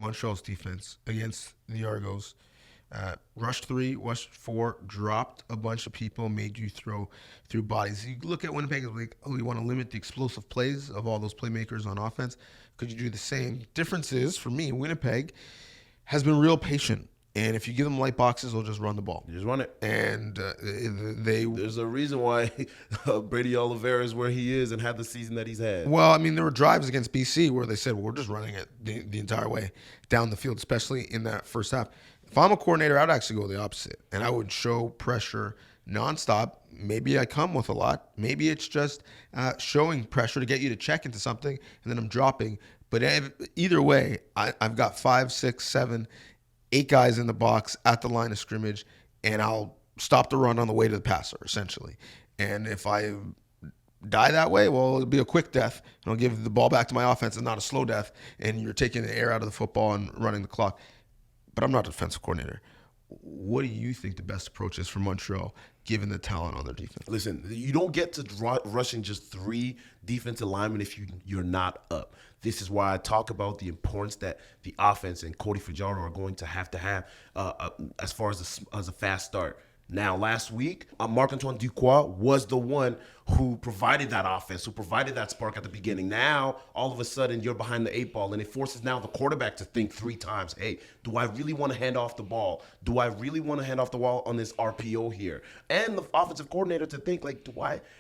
Montreal's defense against the Argos. Rushed 3, rushed 4, dropped a bunch of people, made you throw through bodies. You look at Winnipeg and like, oh, you want to limit the explosive plays of all those playmakers on offense. Could you do the same? Difference is, for me, Winnipeg has been real patient. And if you give them light boxes, they'll just run the ball. You just run it. And there's a reason why Brady Oliveira is where he is and had the season that he's had. Well, I mean, there were drives against BC where they said, well, we're just running it the entire way down the field, especially in that first half. If I'm a coordinator, I'd actually go the opposite. And I would show pressure nonstop. Maybe I come with a lot. Maybe it's just showing pressure to get you to check into something, and then I'm dropping. But either way, I've got 5, 6, 7, 8 guys in the box at the line of scrimmage, and I'll stop the run on the way to the passer, essentially. And if I die that way, well, it'll be a quick death, and I'll give the ball back to my offense and not a slow death, and you're taking the air out of the football and running the clock. But I'm not a defensive coordinator. What do you think the best approach is for Montreal, given the talent on their defense? Listen, you don't get to rushing just 3 defensive linemen if you're not up. This is why I talk about the importance that the offense and Cody Fajardo are going to have as far as a fast start. Now, last week, Marc-Antoine Duquois was the one who provided that offense, who provided that spark at the beginning. Now, all of a sudden, you're behind the 8 ball, and it forces now the quarterback to think 3 times, hey, do I really want to hand off the ball? Do I really want to hand off the ball on this RPO here? And the offensive coordinator to think, like,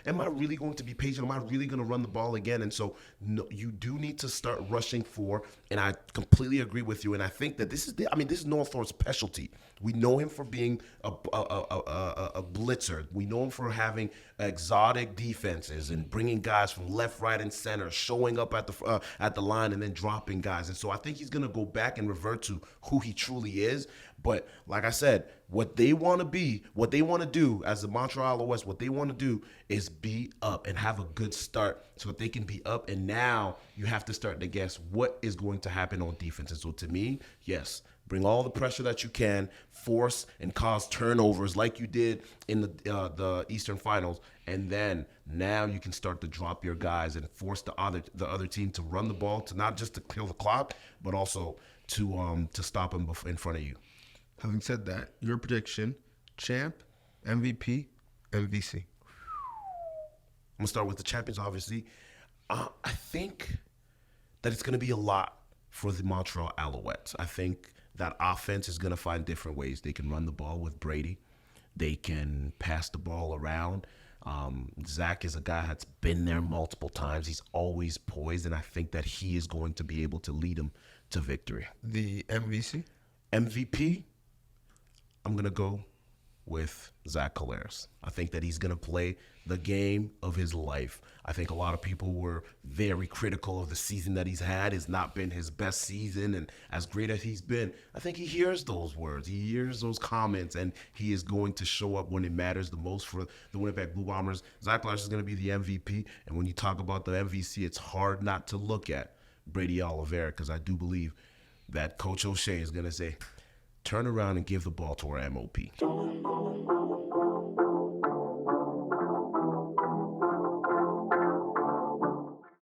am I really going to be patient? Am I really going to run the ball again? And so no, you do need to start rushing 4, and I completely agree with you. And I think that this is Noah Thorne's specialty. We know him for being a blitzer. We know him for having exotic defenses and bringing guys from left, right, and center, showing up at the line and then dropping guys. And so I think he's going to go back and revert to who he truly is. But like I said, what they want to do as the Montreal West, what they want to do is be up and have a good start so that they can be up. And now you have to start to guess what is going to happen on defense. And so to me, yes, bring all the pressure that you can, force and cause turnovers like you did in the Eastern Finals, and then now you can start to drop your guys and force the other team to run the ball, to not just to kill the clock, but also to stop them in front of you. Having said that, your prediction: champ, MVP, MVC. I'm gonna start with the champions. Obviously, I think that it's gonna be a lot for the Montreal Alouettes. I think that offense is going to find different ways. They can run the ball with Brady. They can pass the ball around. Zach is a guy that's been there multiple times. He's always poised, and I think that he is going to be able to lead them to victory. The MVC? MVP, I'm going to go with Zach Collaros. I think that he's going to play the game of his life. I think a lot of people were very critical of the season that he's had. It's not been his best season, and as great as he's been, I think he hears those words. He hears those comments, and he is going to show up when it matters the most for the Winnipeg Blue Bombers. Zach Collaros is going to be the MVP, and when you talk about the MVC, it's hard not to look at Brady Oliveira, because I do believe that Coach O'Shea is going to say, turn around and give the ball to our MOP.